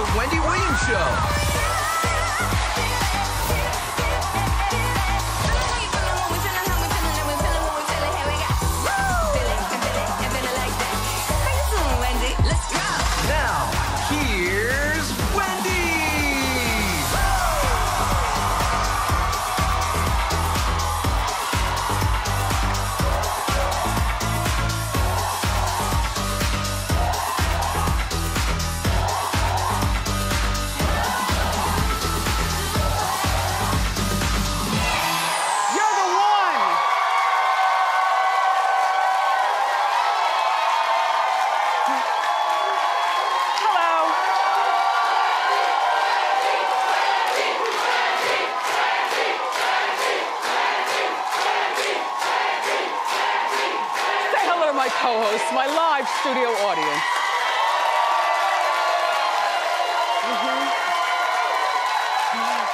The Wendy Williams Show. Now, here's Wendy! My co-hosts, my live studio audience.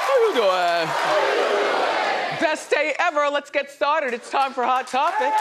How you doing? Best day ever. Let's get started. It's time for Hot Topic.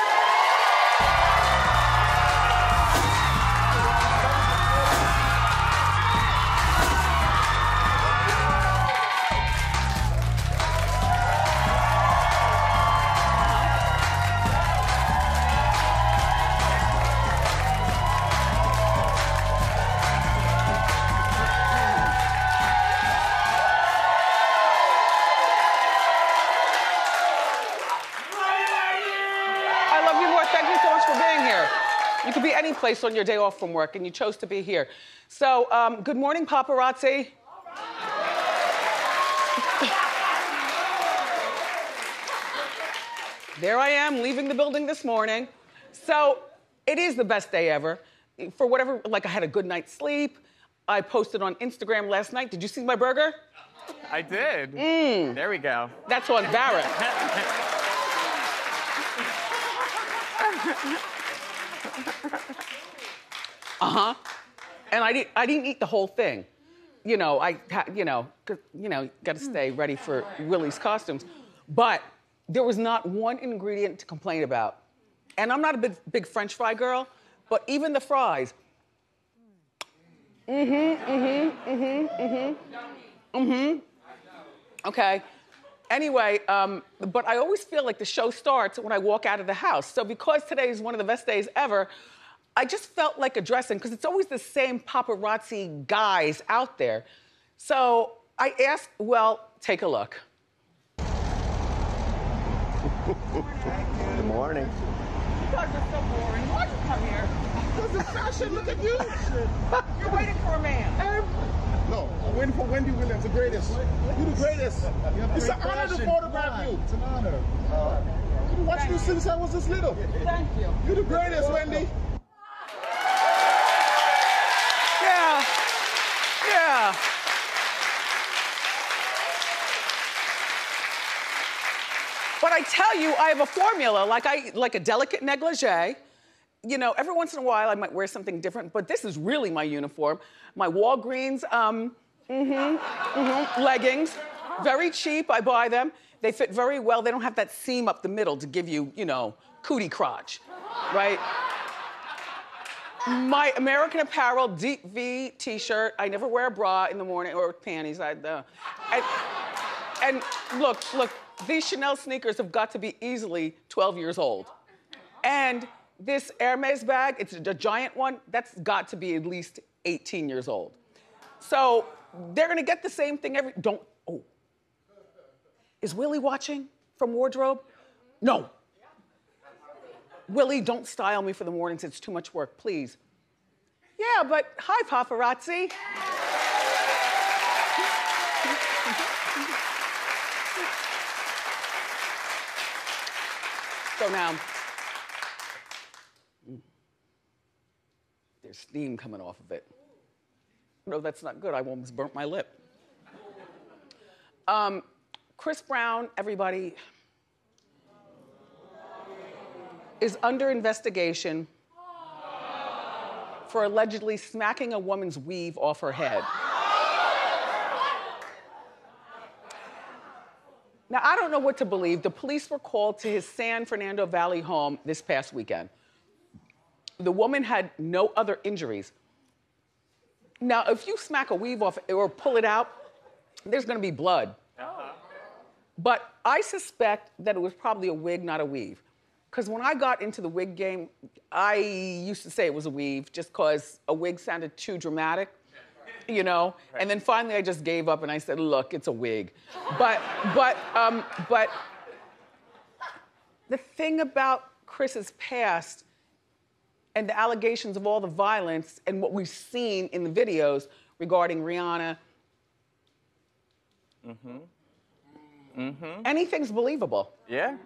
You could be any place on your day off from work, and you chose to be here. So, good morning, paparazzi. There I am, leaving the building this morning. So, it is the best day ever. For whatever, like I had a good night's sleep. I posted on Instagram last night. Did you see my burger? I did. There we go. That's on Barrett. And I didn't eat the whole thing. You know, got to stay ready for Willie's costumes. But there was not one ingredient to complain about. And I'm not a big French fry girl, but even the fries. Okay. Anyway, but I always feel like the show starts when I walk out of the house. So because today is one of the best days ever, I just felt like addressing, because it's always the same paparazzi guys out there. So I asked, well, take a look. Good morning. You guys are so boring. Why'd you come here? Because it's fashion, look at you. You're waiting for a man. No, I'm waiting for Wendy Williams, the greatest. You're the greatest. It's an honor to photograph you. It's an honor. I've been watching you since I was this little. Thank you. You're the greatest, Wendy. Yeah. But I tell you, I have a formula, like a delicate negligee. You know, every once in a while I might wear something different, but this is really my uniform. My Walgreens leggings, very cheap, I buy them. They fit very well. They don't have that seam up the middle to give you, you know, cootie crotch, right? My American Apparel deep V t-shirt. I never wear a bra in the morning or panties. And look, these Chanel sneakers have got to be easily 12 years old. And this Hermes bag, it's a giant one, that's got to be at least 18 years old. So they're gonna get the same thing Is Willie watching from wardrobe? No. Willie, don't style me for the mornings. It's too much work, please. Yeah, but hi, paparazzi. So now, there's steam coming off of it. No, that's not good. I almost burnt my lip. Chris Brown, everybody, is under investigation for allegedly smacking a woman's weave off her head. Now, I don't know what to believe. The police were called to his San Fernando Valley home this past weekend. The woman had no other injuries. Now, if you smack a weave off or pull it out, there's gonna be blood. But I suspect that it was probably a wig, not a weave. Because when I got into the wig game, I used to say it was a weave just because a wig sounded too dramatic, you know? And then finally I just gave up and I said, look, it's a wig. But the thing about Chris's past and the allegations of all the violence and what we've seen in the videos regarding Rihanna, anything's believable. Yeah.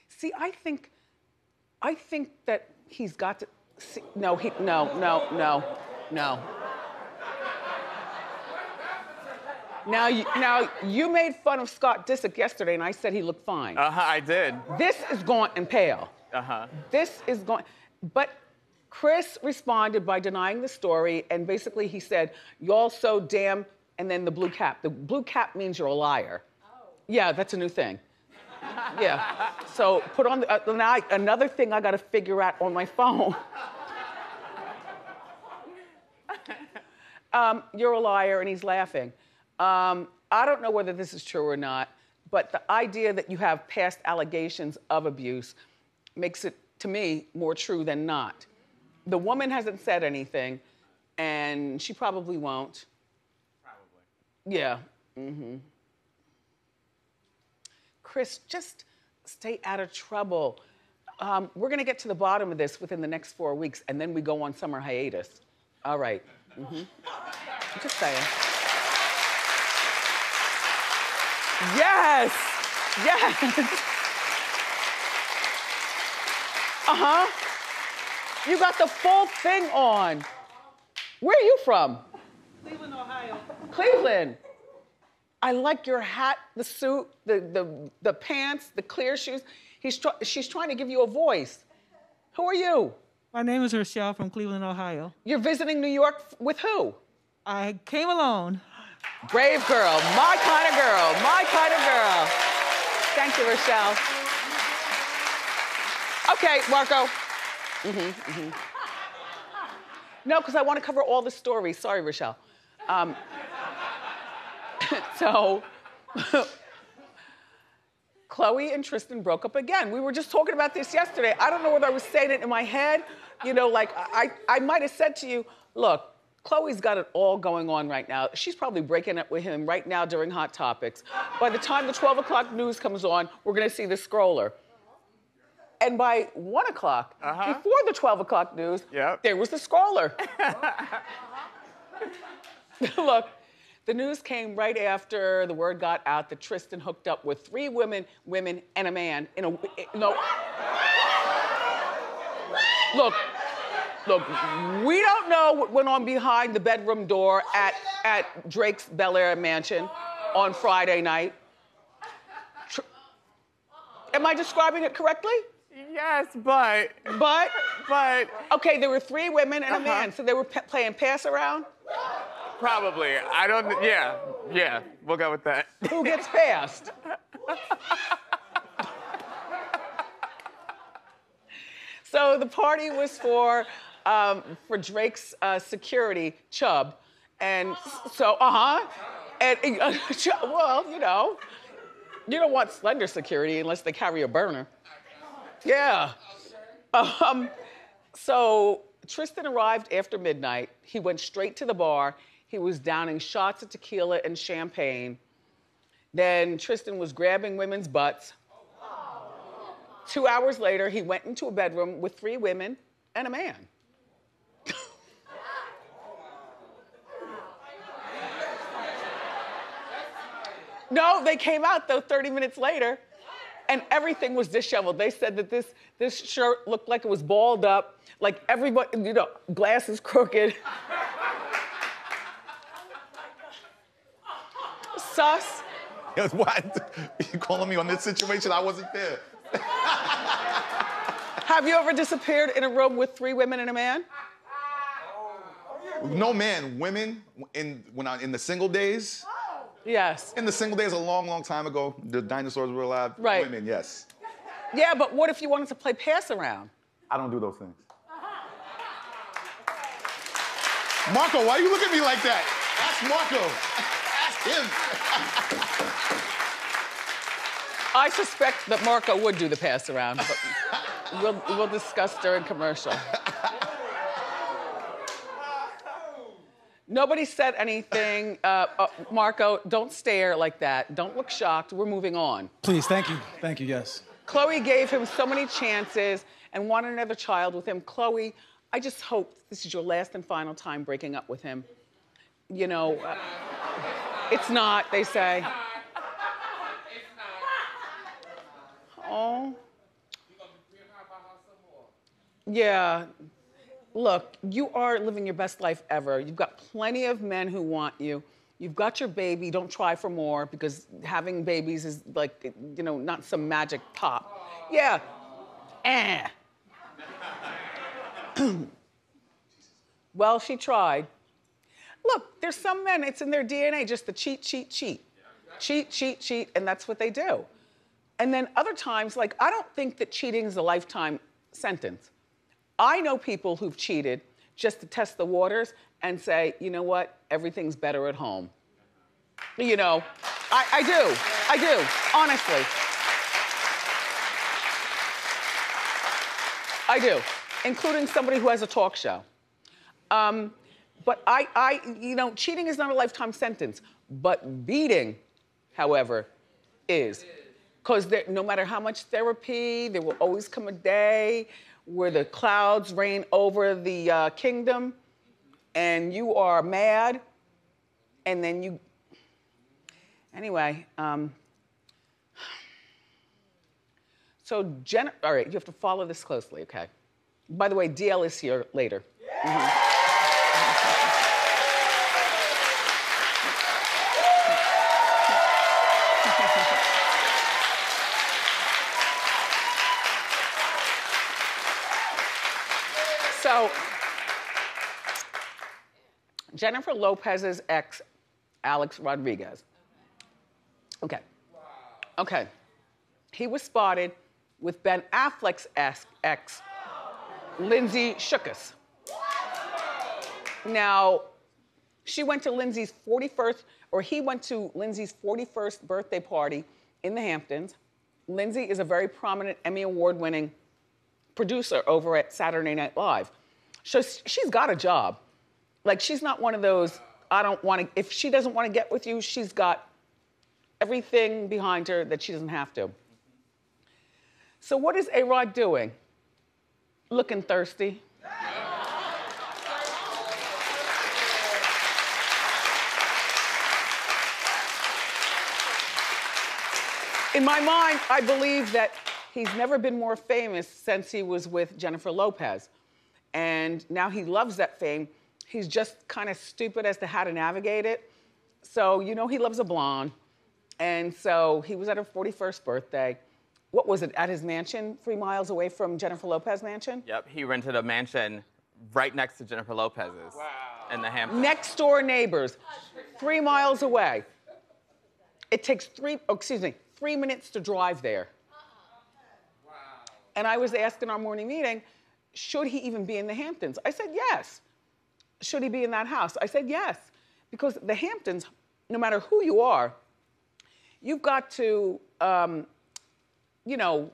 See, I think that he's got to, see, no. Now you made fun of Scott Disick yesterday and I said he looked fine. I did. This is gaunt and pale. This is gaunt, but Chris responded by denying the story and basically he said, y'all so damn, and then the blue cap. The blue cap means you're a liar. Yeah, that's a new thing. Yeah, so put on the, now another thing I gotta figure out on my phone. You're a liar, and he's laughing. I don't know whether this is true or not, but the idea that you have past allegations of abuse makes it, to me, more true than not. The woman hasn't said anything, and she probably won't. Probably. Yeah. Chris, just stay out of trouble. We're gonna get to the bottom of this within the next 4 weeks, and then we go on summer hiatus. All right. Just saying. Yes! Yes! You got the full thing on. Where are you from? Cleveland, Ohio. Cleveland. I like your hat, the suit, the pants, the clear shoes. She's trying to give you a voice. Who are you? My name is Rochelle from Cleveland, Ohio. You're visiting New York with who? I came alone. Brave girl, my kind of girl, my kind of girl. Thank you, Rochelle. Okay, Marco. No, because I want to cover all the stories. Sorry, Rochelle. So, Khloe and Tristan broke up again. We were just talking about this yesterday. I don't know whether I was saying it in my head. You know, like I might have said to you, look, Khloe's got it all going on right now. She's probably breaking up with him right now during Hot Topics. By the time the 12 o'clock news comes on, we're gonna see the scroller. And by 1 o'clock, before the 12 o'clock news, there was the scroller. Look, the news came right after the word got out that Tristan hooked up with 3 women, and a man in a, Look, we don't know what went on behind the bedroom door at Drake's Bel Air mansion on Friday night. Am I describing it correctly? Yes, but. Okay, there were 3 women and a man, so they were playing pass around? Probably. I don't, yeah, we'll go with that. Who gets passed? So the party was for Drake's security, Chubb. And so, and, well, you don't want slender security unless they carry a burner. Yeah. So Tristan arrived after midnight. He went straight to the bar. He was downing shots of tequila and champagne. Then Tristan was grabbing women's butts. 2 hours later, he went into a bedroom with 3 women and a man. No, they came out though 30 minutes later and everything was disheveled. They said that this shirt looked like it was balled up, like everybody, glasses crooked. Sus. What? You calling me on this situation? I wasn't there. Have you ever disappeared in a room with 3 women and a man? No, man. Women, in the single days. Yes. In the single days a long, long time ago, the dinosaurs were alive. Right. Women, yes. Yeah, but what if you wanted to play pass around? I don't do those things. Marco, why you look at me like that? Ask Marco. Ask him. I suspect that Marco would do the pass around, but we'll discuss during commercial. Nobody said anything. Marco, don't stare like that. Don't look shocked. We're moving on. Please, thank you. Thank you, yes. Khloe gave him so many chances and wanted another child with him. Khloe, I just hope this is your last and final time breaking up with him. You know, it's not, they say. Oh. Yeah. Look, you are living your best life ever. You've got plenty of men who want you. You've got your baby. Don't try for more because having babies is like, you know, not some magic pop. Yeah. Well, she tried. Look, there's some men, it's in their DNA just to cheat, cheat, cheat. Cheat, cheat, cheat, and that's what they do. And then other times, like, I don't think that cheating is a lifetime sentence. I know people who've cheated just to test the waters and say, you know what, everything's better at home. You know, I do, honestly. I do, including somebody who has a talk show. But you know, cheating is not a lifetime sentence, but beating, however, is. Because no matter how much therapy, there will always come a day where the clouds reign over the kingdom and you are mad and then you, anyway. So all right, you have to follow this closely, okay? By the way, DL is here later. So, Jennifer Lopez's ex, Alex Rodriguez. Okay. Okay. He was spotted with Ben Affleck's ex, Lindsay Shookus. Now, she went to Lindsay's 41st, or he went to Lindsay's 41st birthday party in the Hamptons. Lindsay is a very prominent Emmy Award-winning producer over at Saturday Night Live. So she's got a job. Like, she's not one of those, if she doesn't want to get with you, she's got everything behind her that she doesn't have to. So what is A-Rod doing? Looking thirsty. In my mind, I believe that he's never been more famous since he was with Jennifer Lopez. And now he loves that fame. He's just kind of stupid as to how to navigate it. So, you know, he loves a blonde. And so he was at her 41st birthday. What was it, at his mansion, 3 miles away from Jennifer Lopez's mansion? Yep, he rented a mansion right next to Jennifer Lopez's in the Hamptons. Next door neighbors, 3 miles away. It takes 3 minutes to drive there. And I was asked in our morning meeting, should he even be in the Hamptons? I said, yes. Should he be in that house? I said, yes. Because the Hamptons, no matter who you are, you've got to, you know,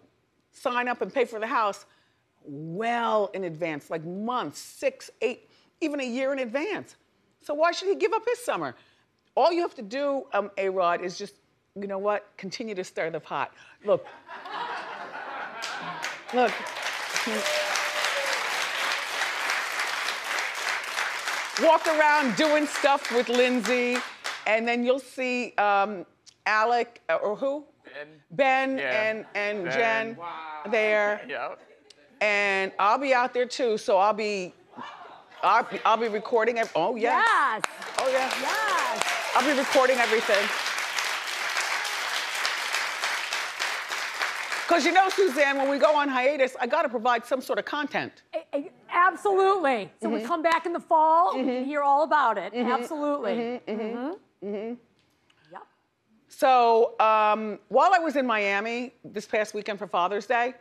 sign up and pay for the house well in advance, like months, 6, 8, even a year in advance. So why should he give up his summer? All you have to do, A-Rod, is just, you know what, continue to stir the pot. Look. Look. Walk around doing stuff with Lindsay, and then you'll see Alec, or who? Ben Yeah. and Ben. Jen there. Yep. And I'll be out there too, so I'll be recording oh yeah. Yes. Oh yeah. Yes. I'll be recording everything. Because you know, Suzanne, when we go on hiatus, I gotta provide some sort of content. Absolutely. So we come back in the fall and hear all about it. Absolutely. Yep. So while I was in Miami this past weekend for Father's Day,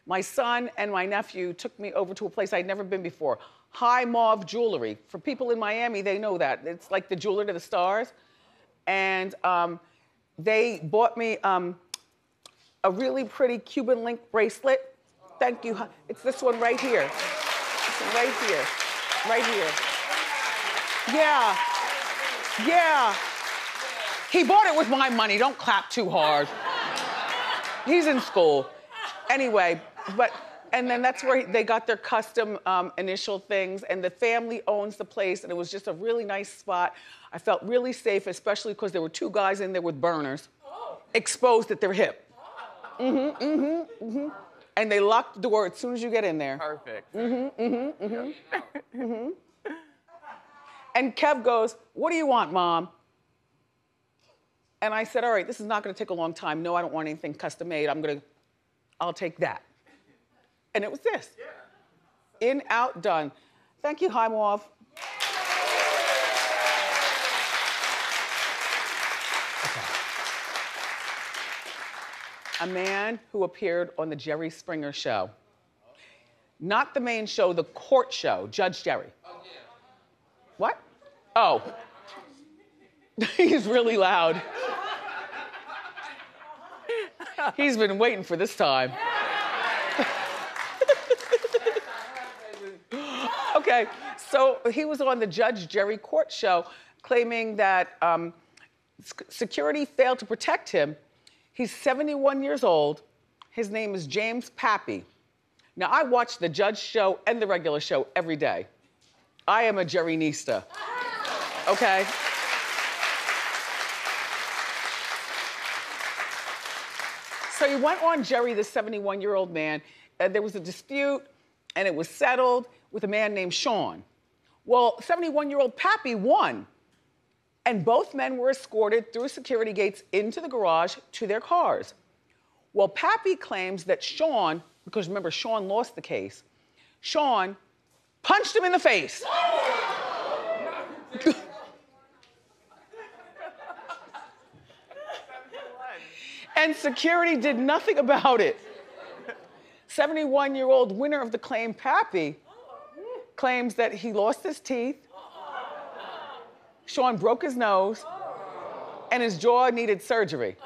My son and my nephew took me over to a place I'd never been before. High Mauve Jewelry. For people in Miami, they know that. It's like the jeweler to the stars. And they bought me a really pretty Cuban link bracelet. Thank you. It's this one right here. This one right here. Right here. Yeah. Yeah. He bought it with my money. Don't clap too hard. He's in school. Anyway, and then that's where they got their custom initial things, and the family owns the place, and it was just a really nice spot. I felt really safe, especially because there were two guys in there with burners, exposed at their hip. And they lock the door as soon as you get in there. Perfect. And Kev goes, "What do you want, Mom?" And I said, "All right, this is not gonna take a long time. No, I don't want anything custom made. I'll take that." And it was this. In, out, done. Thank you, High Mauve. A man who appeared on the Jerry Springer show. Not the main show, the court show, Judge Jerry. What? Oh. He's really loud. He's been waiting for this time. Okay, so he was on the Judge Jerry court show claiming that security failed to protect him. He's 71 years old. His name is James Pappy. Now, I watch the Judge show and the regular show every day. I am a Jerry-nista, okay? So he went on Jerry, the 71-year-old man, and there was a dispute, and it was settled with a man named Sean. Well, 71-year-old Pappy won, and both men were escorted through security gates into the garage to their cars. Well, Pappy claims that Sean, because remember, Sean lost the case, Sean punched him in the face. And security did nothing about it. 71-year-old winner of the claim, Pappy, claims that he lost his teeth, Sean broke his nose, and his jaw needed surgery.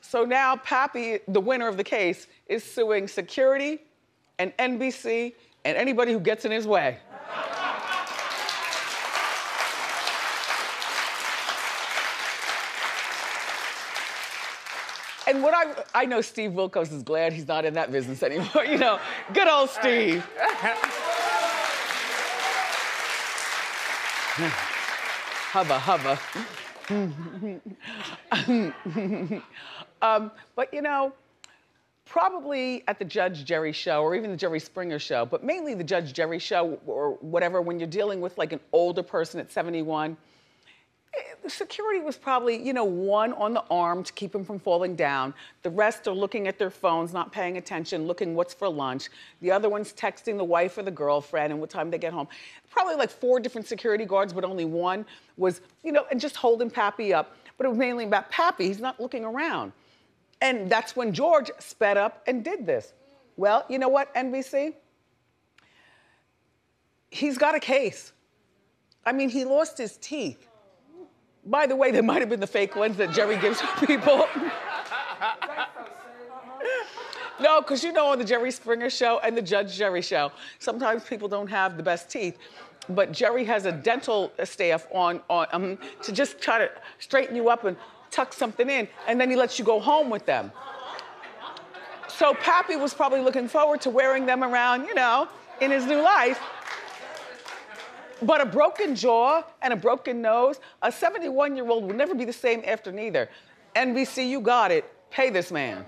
So now Pappy, the winner of the case, is suing security and NBC and anybody who gets in his way. And what I know Steve Wilkos is glad he's not in that business anymore. You know, good old Steve. Hubba, hubba. But you know, probably at the Judge Jerry show or even the Jerry Springer show, but mainly the Judge Jerry show or whatever, when you're dealing with like an older person at 71, the security was probably, you know, one on the arm to keep him from falling down. The rest are looking at their phones, not paying attention, looking what's for lunch. The other one's texting the wife or the girlfriend and what time they get home. Probably like 4 different security guards, but only one was, you know, and just holding Pappy up. But it was mainly about Pappy. He's not looking around. And that's when George sped up and did this. Well, you know what, NBC? He's got a case. I mean, he lost his teeth. By the way, they might have been the fake ones that Jerry gives people. No, because you know on the Jerry Springer show and the Judge Jerry show, sometimes people don't have the best teeth. But Jerry has a dental staff on to just try to straighten you up and tuck something in, and then he lets you go home with them. So Pappy was probably looking forward to wearing them around, you know, in his new life. But a broken jaw and a broken nose, a 71-year-old will never be the same after neither. NBC, you got it. Pay this man.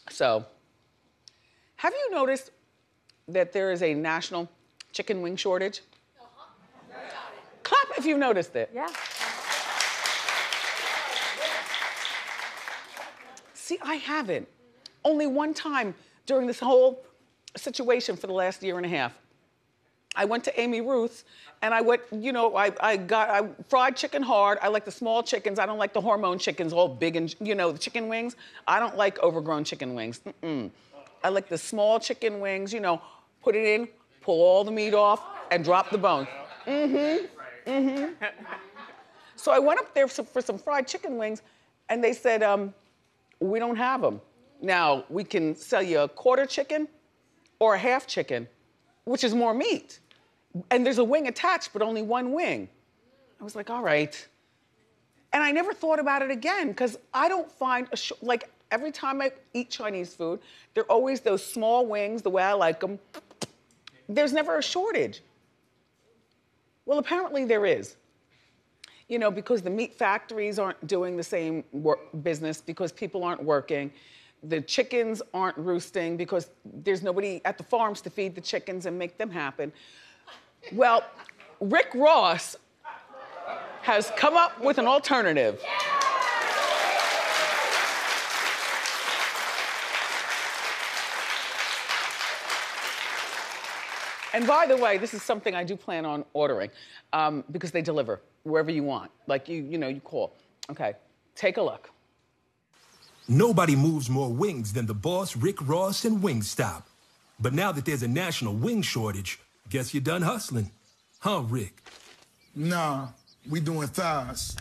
So, have you noticed that there is a national chicken wing shortage? Clap if you've noticed it. Yeah. See, I haven't. Only one time during this whole situation for the last year and a half. I went to Amy Ruth's and I went, you know, I got fried chicken hard. I like the small chickens. I don't like the hormone chickens, all big and, you know, the chicken wings. I don't like overgrown chicken wings. I like the small chicken wings, you know, put it in, pull all the meat off, and drop the bone. So I went up there for some fried chicken wings, and they said, we don't have them. Now, we can sell you a quarter chicken or a half chicken, which is more meat. And there's a wing attached, but only one wing. I was like, all right. And I never thought about it again, because I don't find, like, every time I eat Chinese food, there are always those small wings, the way I like them. There's never a shortage. Well, apparently there is. You know, because the meat factories aren't doing the same business, because people aren't working. The chickens aren't roosting because there's nobody at the farms to feed the chickens and make them happen. Well, Rick Ross has come up with an alternative. And by the way, this is something I do plan on ordering because they deliver wherever you want. Like you know, you call. Okay, take a look. Nobody moves more wings than the boss, Rick Ross, and Wingstop. But now that there's a national wing shortage, guess you're done hustling. Huh, Rick? Nah, we doing thighs.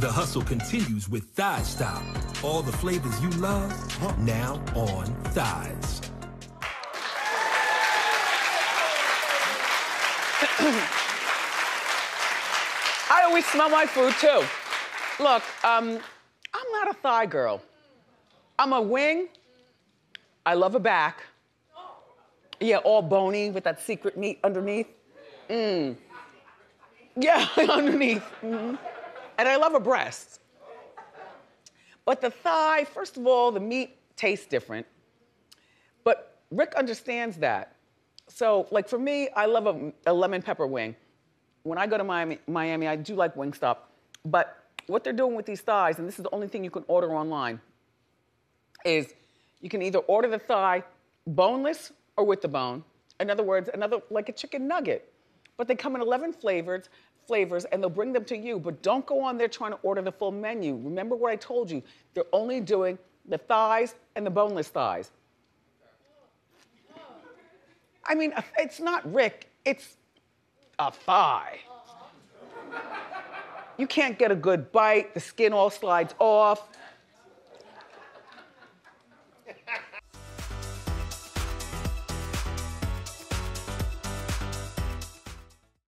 The hustle continues with Thigh Stop. All the flavors you love, now on thighs. I always smell my food too. Look, I'm not a thigh girl. I'm a wing. I love a back. Yeah, all bony with that secret meat underneath. Yeah, underneath. And I love a breast. But the thigh, first of all, the meat tastes different. But Rick understands that. So, like for me, I love a lemon pepper wing. When I go to Miami, I do like Wingstop. But what they're doing with these thighs, and this is the only thing you can order online, is you can either order the thigh boneless or with the bone. In other words, like a chicken nugget. But they come in 11 flavors, and they'll bring them to you. But don't go on there trying to order the full menu. Remember what I told you. They're only doing the thighs and the boneless thighs. I mean, it's not Rick, it's a thigh. You can't get a good bite, the skin all slides off.